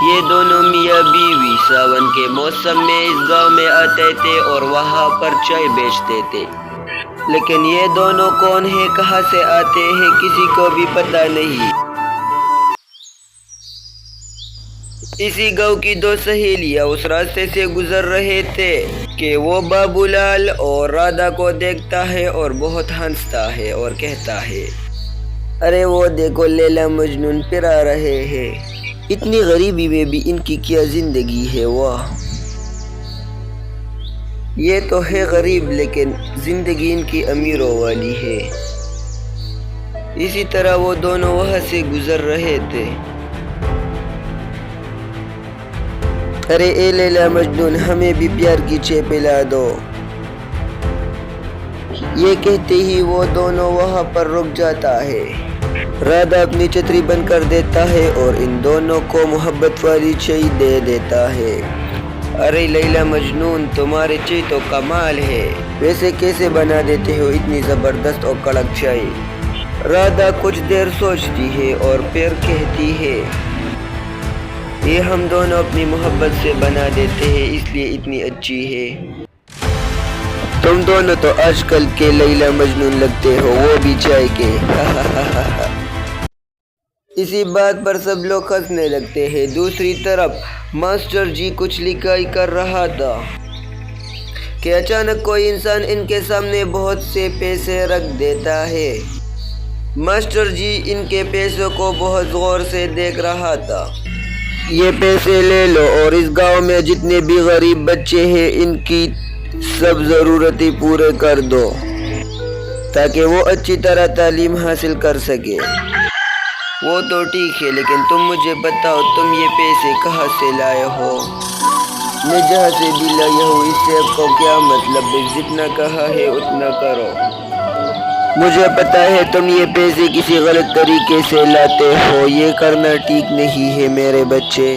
یہ دونوں میاں بیوی ساون کے موسم میں اس گاؤں میں آتے تھے اور وہاں پر چائے بیچتے تھے، لیکن یہ دونوں کون ہیں، کہاں سے آتے ہیں، کسی کو بھی پتہ نہیں۔ اسی گاؤں کی دو سہیلیاں اس راستے سے گزر رہے تھے کہ وہ بابو لال اور رادھا کو دیکھتا ہے اور بہت ہنستا ہے اور کہتا ہے، ارے وہ دیکھو لیلا مجنون پھر آ رہے ہیں۔ اتنی غریبی میں بھی ان کی کیا زندگی ہے، واہ! یہ تو ہے غریب لیکن زندگی ان کی امیروں والی ہے۔ اسی طرح وہ دونوں وہاں سے گزر رہے تھے۔ ارے اے لیلا مجنون، ہمیں بھی پیار کی چائے پلا دو۔ یہ کہتے ہی وہ دونوں وہاں پر رک جاتا ہے۔ رادھا اپنی چھتری بند کر دیتا ہے اور ان دونوں کو محبت والی چائے دے دیتا ہے۔ ارے لیلا مجنون، تمہاری چائے تو کمال ہے، ویسے کیسے بنا دیتے ہو اتنی زبردست اور کڑک چائے؟ رادھا کچھ دیر سوچتی ہے اور پھر کہتی ہے، یہ ہم دونوں اپنی محبت سے بنا دیتے ہیں، اس لیے اتنی اچھی ہے۔ تم دونوں تو آج کل کے لیلا مجنون لگتے ہو، وہ بھی چائے کے۔ اسی بات پر سب لوگ ہنسنے لگتے ہیں۔ دوسری طرف ماسٹر جی کچھ لکھائی کر رہا تھا کہ اچانک کوئی انسان ان کے سامنے بہت سے پیسے رکھ دیتا ہے۔ ماسٹر جی ان کے پیسوں کو بہت غور سے دیکھ رہا تھا۔ یہ پیسے لے لو اور اس گاؤں میں جتنے بھی غریب بچے ہیں ان کی سب ضرورتیں پورے کر دو تاکہ وہ اچھی طرح تعلیم حاصل کر سکے۔ وہ تو ٹھیک ہے، لیکن تم مجھے بتاؤ تم یہ پیسے کہاں سے لائے ہو؟ میں جہاں سے بھی لایا ہوں، اس سے آپ کو کیا مطلب ہے؟ جتنا کہا ہے اتنا کرو۔ مجھے پتا ہے تم یہ پیسے کسی غلط طریقے سے لاتے ہو، یہ کرنا ٹھیک نہیں ہے میرے بچے۔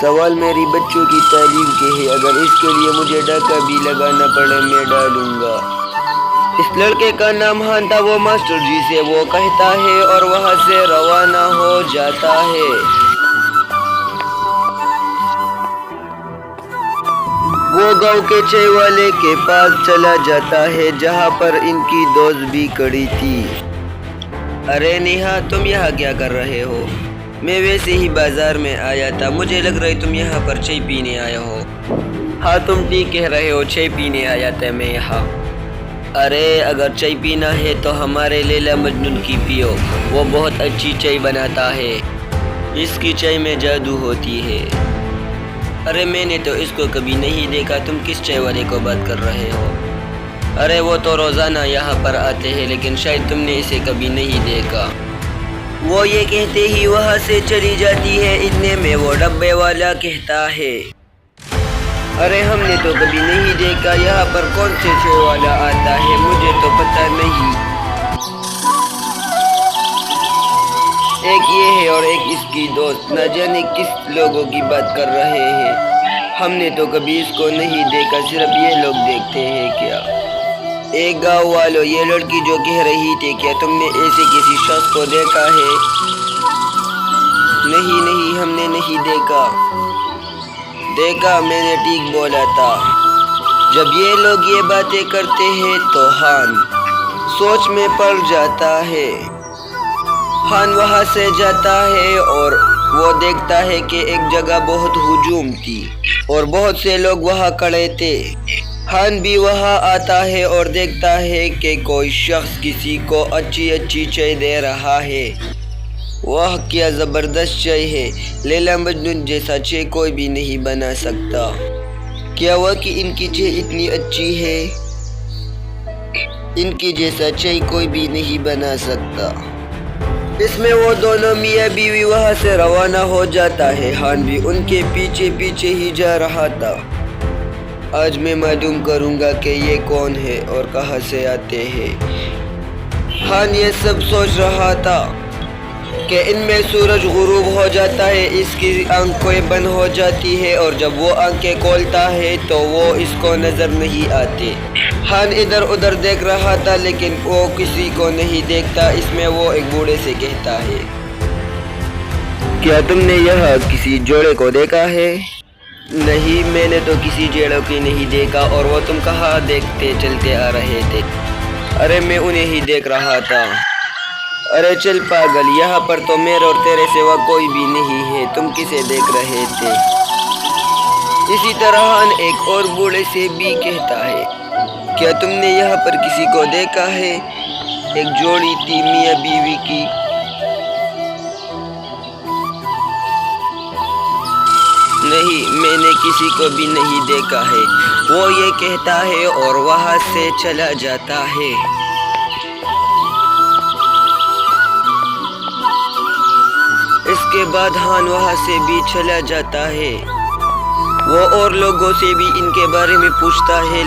سوال میری بچوں کی تعلیم کے ہے، اگر اس کے لیے مجھے ڈاکہ بھی لگانا پڑے میں ڈالوں گا۔ اس لڑکے کا نام ہان تھا۔ وہ ماسٹر جی سے وہ کہتا ہے اور وہاں سے روانہ ہو جاتا ہے۔ وہ گاؤں کے چائے والے کے پاس چلا جاتا ہے جہاں پر ان کی دوست بھی کھڑی تھی۔ ارے نیہا، تم یہاں کیا کر رہے ہو؟ میں ویسے ہی بازار میں آیا تھا، مجھے لگ رہا ہے تم یہاں پر چائے پینے آئے ہو۔ ہاں تم ٹھیک کہہ رہے ہو، چائے پینے آیا تھا میں یہاں۔ ارے اگر چائے پینا ہے تو ہمارے لیلا مجنون کی پیو، وہ بہت اچھی چائے بناتا ہے، اس کی چائے میں جادو ہوتی ہے۔ ارے میں نے تو اس کو کبھی نہیں دیکھا، تم کس چائے والے کو بات کر رہے ہو؟ ارے وہ تو روزانہ یہاں پر آتے ہیں، لیکن شاید تم نے اسے کبھی نہیں دیکھا۔ وہ یہ کہتے ہی وہاں سے چلی جاتی ہے۔ اتنے میں وہ ڈبے والا کہتا ہے، ارے ہم نے تو کبھی نہیں دیکھا، یہاں پر کون سے چائے والا آتا ہے، مجھے تو پتہ نہیں۔ ایک یہ ہے اور ایک اس کی دوست، نہ جانے کس لوگوں کی بات کر رہے ہیں، ہم نے تو کبھی اس کو نہیں دیکھا، صرف یہ لوگ دیکھتے ہیں کیا؟ ایک گاؤں والوں، یہ لڑکی جو کہہ رہی تھی، کیا تم نے ایسے کسی شخص کو دیکھا ہے؟ نہیں ہم نے نہیں دیکھا۔ دیکھا، میں نے ٹھیک بولا تھا۔ جب یہ لوگ یہ باتیں کرتے ہیں تو ہان سوچ میں پڑ جاتا ہے۔ ہان وہاں سے جاتا ہے اور وہ دیکھتا ہے کہ ایک جگہ بہت ہجوم تھی اور بہت سے لوگ وہاں کھڑے تھے۔ ہان بھی وہاں آتا ہے اور دیکھتا ہے کہ کوئی شخص کسی کو اچھی چائے دے رہا ہے۔ واہ کیا زبردست چائے ہے، لیلا مجنون جیسا چائے کوئی بھی نہیں بنا سکتا۔ کیا واقعی ان کی چائے اتنی اچھی ہے؟ ان کی جیسا چائے کوئی بھی نہیں بنا سکتا۔ اس میں وہ دونوں میاں بیوی وہاں سے روانہ ہو جاتا ہے۔ ہان بھی ان کے پیچھے پیچھے ہی جا رہا تھا۔ آج میں معلوم کروں گا کہ یہ کون ہے اور کہاں سے آتے ہیں۔ ہان یہ سب سوچ رہا تھا کہ ان میں سورج غروب ہو جاتا ہے، اس کی آنکھیں بند ہو جاتی ہے اور جب وہ آنکھیں کھولتا ہے تو وہ اس کو نظر نہیں آتے۔ ہان ادھر ادھر دیکھ رہا تھا لیکن وہ کسی کو نہیں دیکھتا۔ اس میں وہ ایک بوڑھے سے کہتا ہے، کیا تم نے یہاں کسی جوڑے کو دیکھا ہے؟ نہیں، میں نے تو کسی جوڑے کو نہیں دیکھا۔ اور وہ تم کہاں دیکھتے چلتے آ رہے تھے؟ ارے میں انہیں ہی دیکھ رہا تھا۔ ارے چل پاگل، یہاں پر تو میرے اور تیرے سوا کوئی بھی نہیں ہے، تم کسے دیکھ رہے تھے؟ اسی طرح ہان ایک اور بوڑھے سے بھی کہتا ہے، کیا تم نے یہاں پر کسی کو دیکھا ہے؟ ایک جوڑی تھی میاں بیوی کی۔ نہیں، میں نے کسی کو بھی نہیں دیکھا ہے، وہ یہ کہتا ہے اور وہاں سے چلا جاتا ہے۔ اس کے بعد ہان وہاں سے بھی چلا جاتا ہے۔ وہ اور لوگوں سے بھی ان کے بارے میں پوچھتا ہے